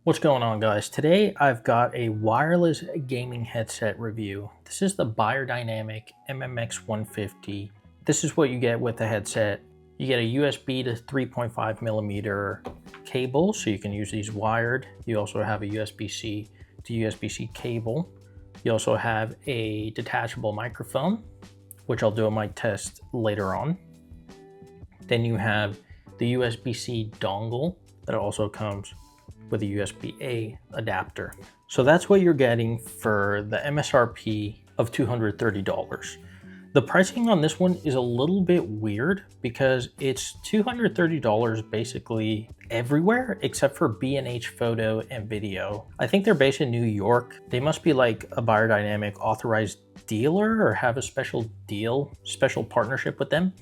What's going on, guys? Today I've got a wireless gaming headset review. This is the Beyerdynamic MMX 150. This is what you get with the headset. You get a USB to 3.5 millimeter cable, so you can use these wired. You also have a USB-C to USB-C cable. You also have a detachable microphone, which I'll do a mic test later on. Then you have the USB-C dongle that also comes with a USB-A adapter. So that's what you're getting for the MSRP of $230. The pricing on this one is a little bit weird because it's $230 basically everywhere except for B&H Photo and Video. I think they're based in New York. They must be like a Beyerdynamic authorized dealer or have a special deal, special partnership with them,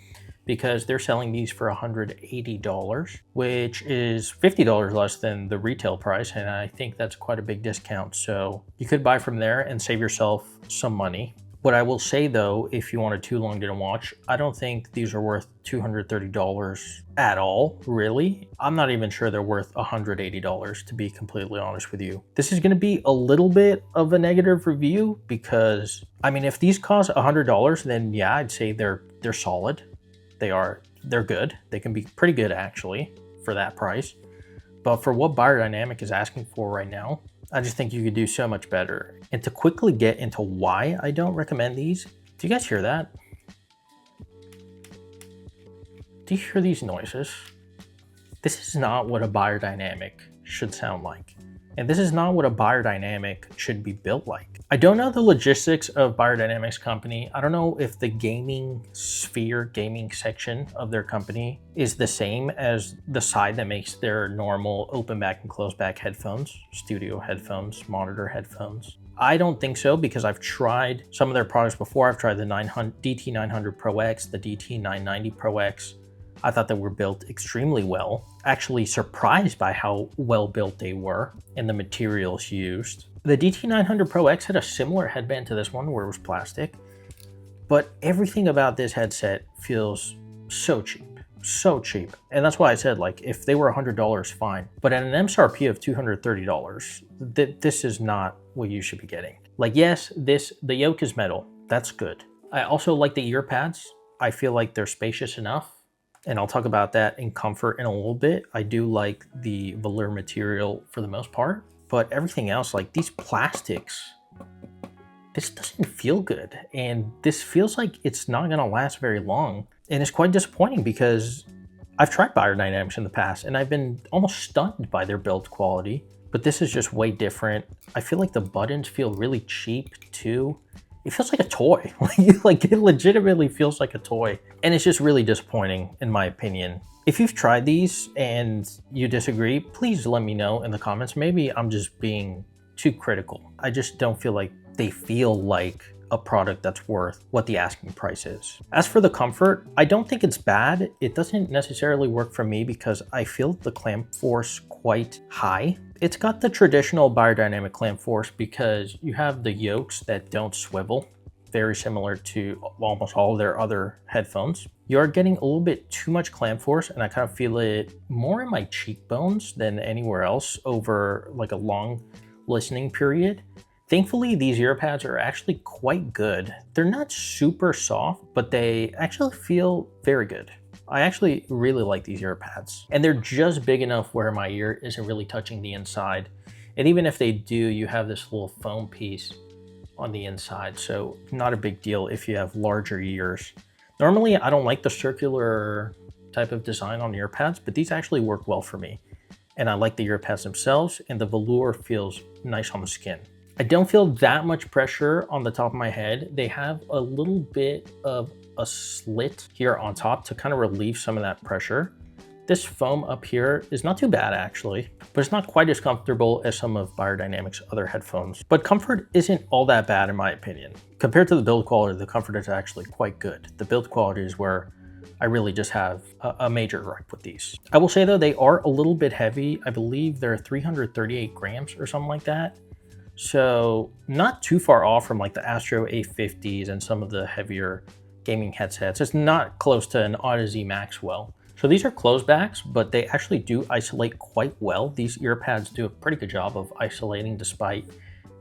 because they're selling these for $180, which is $50 less than the retail price. And I think that's quite a big discount. So you could buy from there and save yourself some money. What I will say though, if you want a too long to watch, I don't think these are worth $230 at all, really. I'm not even sure they're worth $180, to be completely honest with you. This is gonna be a little bit of a negative review because, I mean, if these cost $100, then yeah, I'd say they're solid. They're good. They can be pretty good actually for that price. But for what Beyerdynamic is asking for right now, I just think you could do so much better. And to quickly get into why I don't recommend these, do you guys hear that? Do you hear these noises? This is not what a Beyerdynamic should sound like. And this is not what a Beyerdynamic should be built like. I don't know the logistics of Beyerdynamic's company. I don't know if the gaming sphere, gaming section of their company is the same as the side that makes their normal open back and closed back headphones, studio headphones, monitor headphones. I don't think so because I've tried some of their products before. I've tried the DT900 Pro X, the DT990 Pro X. I thought they were built extremely well. Actually surprised by how well built they were and the materials used. The DT900 Pro X had a similar headband to this one where it was plastic, but everything about this headset feels so cheap, so cheap. And that's why I said, like, if they were $100, fine. But at an MSRP of $230, this is not what you should be getting. Like, yes, the yoke is metal. That's good. I also like the ear pads. I feel like they're spacious enough. And I'll talk about that in comfort in a little bit. I do like the velour material for the most part, but everything else, like these plastics, this doesn't feel good. And this feels like it's not gonna last very long. And it's quite disappointing because I've tried Beyerdynamics in the past and I've been almost stunned by their build quality, but this is just way different. I feel like the buttons feel really cheap too. It feels like a toy. Like it legitimately feels like a toy. And it's just really disappointing in my opinion. If you've tried these and you disagree, please let me know in the comments. Maybe I'm just being too critical. I just don't feel like they feel like a product that's worth what the asking price is. As for the comfort, I don't think it's bad. It doesn't necessarily work for me because I feel the clamp force quite high. It's got the traditional Beyerdynamic clamp force because you have the yokes that don't swivel, very similar to almost all of their other headphones. You're getting a little bit too much clamp force, and I kind of feel it more in my cheekbones than anywhere else over like a long listening period. Thankfully, these ear pads are actually quite good. They're not super soft, but they actually feel very good. I actually really like these ear pads, and they're just big enough where my ear isn't really touching the inside. And even if they do, you have this little foam piece on the inside, so not a big deal if you have larger ears. Normally, I don't like the circular type of design on ear pads, but these actually work well for me. And I like the ear pads themselves, and the velour feels nice on the skin. I don't feel that much pressure on the top of my head. They have a little bit of a slit here on top to kind of relieve some of that pressure. This foam up here is not too bad actually, but it's not quite as comfortable as some of Beyerdynamic's other headphones. But comfort isn't all that bad in my opinion. Compared to the build quality, the comfort is actually quite good. The build quality is where I really just have a major gripe with these. I will say though, they are a little bit heavy. I believe they're 338 grams or something like that. So not too far off from like the Astro A50s and some of the heavier gaming headsets. It's not close to an Odyssey Maxwell. So these are closebacks, but they actually do isolate quite well. These ear pads do a pretty good job of isolating despite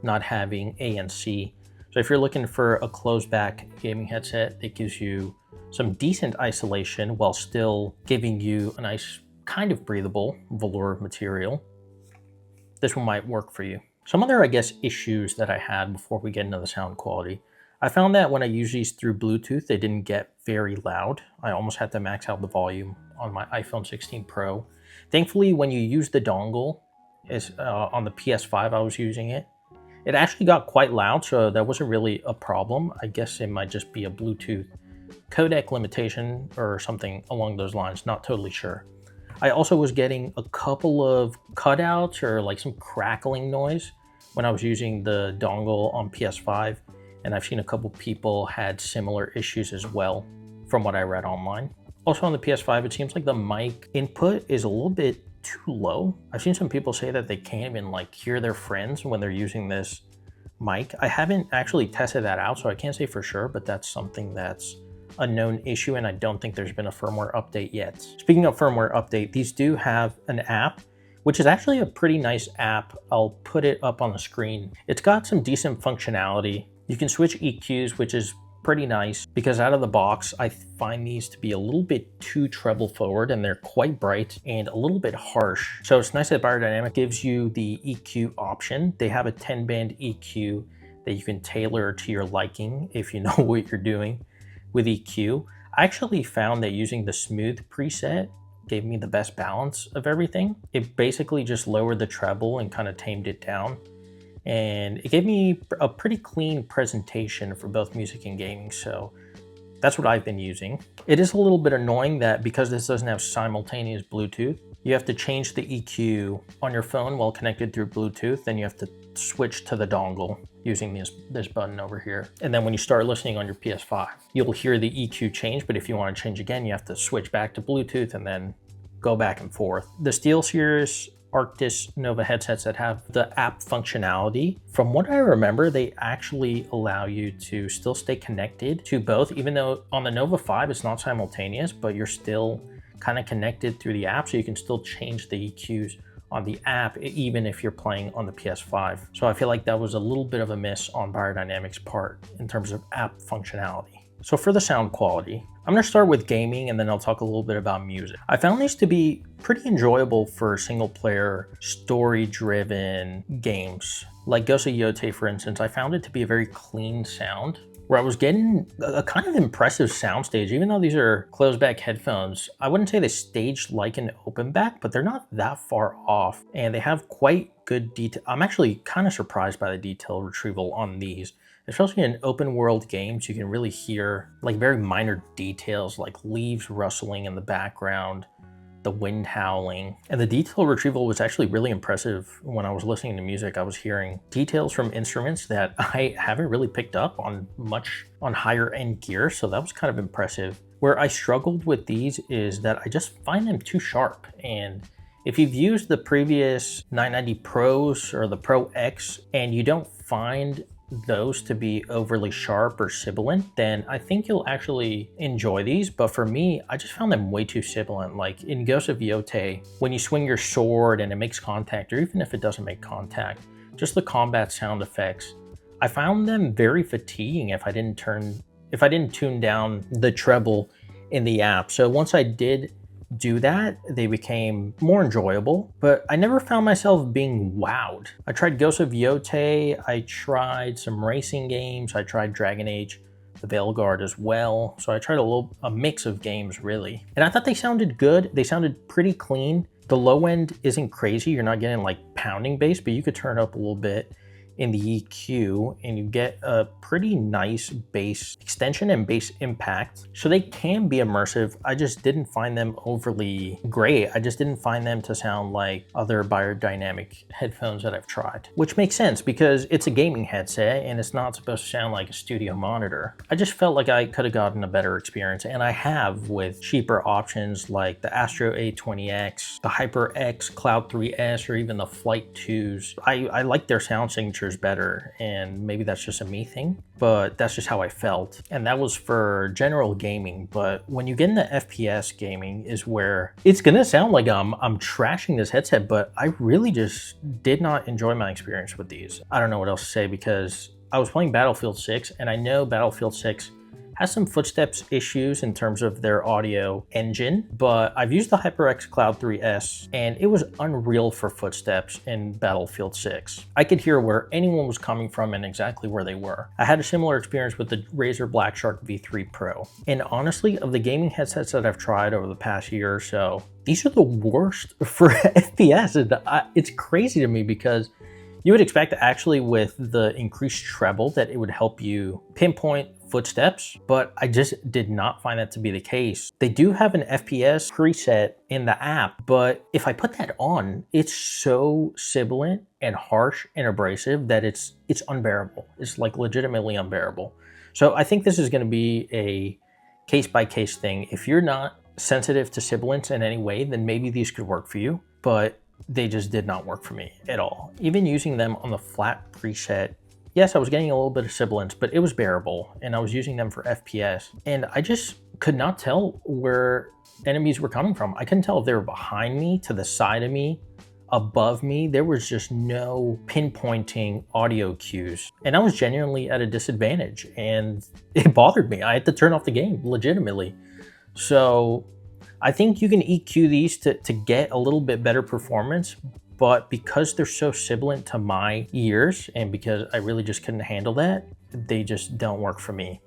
not having ANC. So if you're looking for a closeback gaming headset that gives you some decent isolation while still giving you a nice kind of breathable velour material, this one might work for you. Some other, I guess, issues that I had before we get into the sound quality. I found that when I use these through Bluetooth, they didn't get very loud. I almost had to max out the volume on my iPhone 16 Pro. Thankfully, when you use the dongle, on the PS5 I was using it, it actually got quite loud, so that wasn't really a problem. I guess it might just be a Bluetooth codec limitation or something along those lines, not totally sure. I also was getting a couple of cutouts or like some crackling noise when I was using the dongle on PS5, and I've seen a couple people had similar issues as well from what I read online. Also on the PS5, it seems like the mic input is a little bit too low. I've seen some people say that they can't even like hear their friends when they're using this mic. I haven't actually tested that out, so I can't say for sure, but that's something that's a known issue, and I don't think there's been a firmware update yet. Speaking of firmware update, these do have an app, which is actually a pretty nice app. I'll put it up on the screen. It's got some decent functionality. You can switch EQs, which is pretty nice because out of the box, I find these to be a little bit too treble forward and they're quite bright and a little bit harsh. So it's nice that Beyerdynamic gives you the EQ option. They have a 10-band EQ that you can tailor to your liking if you know what you're doing with EQ. I actually found that using the smooth preset gave me the best balance of everything. It basically just lowered the treble and kind of tamed it down. And it gave me a pretty clean presentation for both music and gaming. So that's what I've been using. It is a little bit annoying that because this doesn't have simultaneous Bluetooth, you have to change the EQ on your phone while connected through Bluetooth. Then you have to switch to the dongle using this button over here. And then when you start listening on your PS5, you'll hear the EQ change, but if you want to change again, you have to switch back to Bluetooth and then go back and forth. The SteelSeries Arctis Nova headsets that have the app functionality, from what I remember, they actually allow you to still stay connected to both, even though on the Nova 5 it's not simultaneous, but you're still kind of connected through the app, so you can still change the EQs on the app even if you're playing on the PS5. So I feel like that was a little bit of a miss on Beyerdynamic's part in terms of app functionality. So for the sound quality, I'm gonna start with gaming and then I'll talk a little bit about music. I found these to be pretty enjoyable for single player, story-driven games. Like Ghost of Yotei, for instance, I found it to be a very clean sound, where I was getting a kind of impressive soundstage. Even though these are closed back headphones, I wouldn't say they staged like an open back, but they're not that far off. And they have quite good detail. I'm actually kind of surprised by the detail retrieval on these. Especially in open world games, you can really hear like very minor details like leaves rustling in the background, the wind howling. And the detail retrieval was actually really impressive. When I was listening to music, I was hearing details from instruments that I haven't really picked up on much on higher end gear. So that was kind of impressive. Where I struggled with these is that I just find them too sharp. And if you've used the previous 990 Pros or the Pro X and you don't find those to be overly sharp or sibilant, then I think you'll actually enjoy these. But for me, I just found them way too sibilant. Like in Ghost of Yotei, when you swing your sword and it makes contact, or even if it doesn't make contact, just the combat sound effects, I found them very fatiguing if I didn't tune down the treble in the app. So once I did do that, they became more enjoyable, but I never found myself being wowed. I tried Ghost of Yotei, I tried some racing games, I tried Dragon Age, the Veilguard as well. So I tried a mix of games really. And I thought they sounded good. They sounded pretty clean. The low end isn't crazy. You're not getting like pounding bass, but you could turn it up a little bit in the EQ and you get a pretty nice bass extension and bass impact. So they can be immersive. I just didn't find them overly great. I just didn't find them to sound like other Beyerdynamic headphones that I've tried, which makes sense because it's a gaming headset and it's not supposed to sound like a studio monitor. I just felt like I could have gotten a better experience, and I have with cheaper options like the Astro A20X, the HyperX Cloud 3S, or even the Flight 2s. I like their sound signature features better, and maybe that's just a me thing, but that's just how I felt. And that was for general gaming. But when you get into FPS gaming is where it's gonna sound like I'm trashing this headset, but I really just did not enjoy my experience with these. I don't know what else to say, because I was playing Battlefield 6, and I know Battlefield 6 has some footsteps issues in terms of their audio engine, but I've used the HyperX Cloud 3S and it was unreal for footsteps in Battlefield 6. I could hear where anyone was coming from and exactly where they were. I had a similar experience with the Razer Blackshark V3 Pro. And honestly, of the gaming headsets that I've tried over the past year or so, these are the worst for FPS. It's crazy to me, because you would expect actually with the increased treble that it would help you pinpoint footsteps, but I just did not find that to be the case. They do have an FPS preset in the app, but if I put that on, it's so sibilant and harsh and abrasive that it's unbearable. It's like legitimately unbearable. So I think this is going to be a case-by-case thing. If you're not sensitive to sibilance in any way, then maybe these could work for you, but they just did not work for me at all. Even using them on the flat preset, yes, I was getting a little bit of sibilance, but it was bearable, and I was using them for FPS, and I just could not tell where enemies were coming from. I couldn't tell if they were behind me, to the side of me, above me. There was just no pinpointing audio cues, and I was genuinely at a disadvantage, and it bothered me. I had to turn off the game, legitimately. So I think you can EQ these to get a little bit better performance, but because they're so sibilant to my ears, and because I really just couldn't handle that, they just don't work for me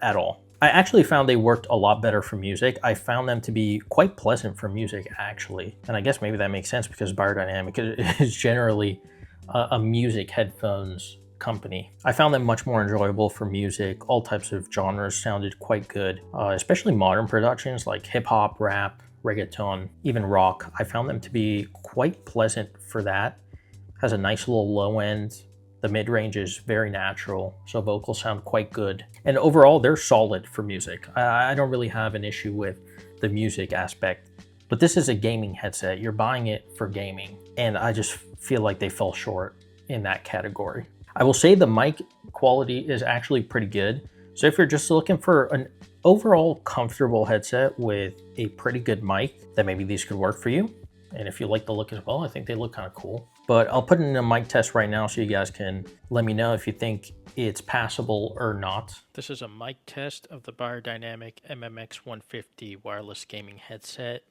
at all. I actually found they worked a lot better for music. I found them to be quite pleasant for music, actually. And I guess maybe that makes sense, because Beyerdynamic is generally a music headphones company. I found them much more enjoyable for music. All types of genres sounded quite good, especially modern productions like hip hop, rap, reggaeton, even rock. I found them to be quite pleasant for that. Has a nice little low end. The mid-range is very natural, so vocals sound quite good. And overall, they're solid for music. I don't really have an issue with the music aspect, but this is a gaming headset. You're buying it for gaming, and I just feel like they fell short in that category. I will say the mic quality is actually pretty good. So if you're just looking for an overall comfortable headset with a pretty good mic, then maybe these could work for you. And if you like the look as well, I think they look kind of cool. But I'll put in a mic test right now so you guys can let me know if you think it's passable or not. This is a mic test of the Beyerdynamic MMX 150 wireless gaming headset.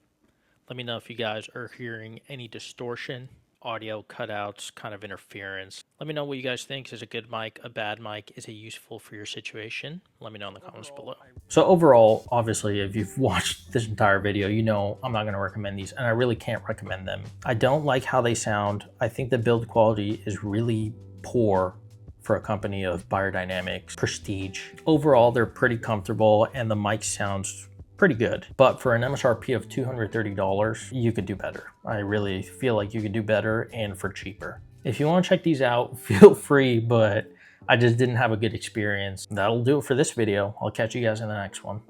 Let me know if you guys are hearing any distortion, audio cutouts, kind of interference. Let me know what you guys think. Is a good mic, a bad mic? Is it useful for your situation? Let me know in the comments below. So overall, obviously, if you've watched this entire video, you know I'm not going to recommend these, and I really can't recommend them. I don't like how they sound. I think the build quality is really poor for a company of Beyerdynamics prestige. Overall, they're pretty comfortable, and the mic sounds pretty good, but for an MSRP of $230, you could do better. I really feel like you could do better and for cheaper. If you want to check these out, feel free, but I just didn't have a good experience. That'll do it for this video. I'll catch you guys in the next one.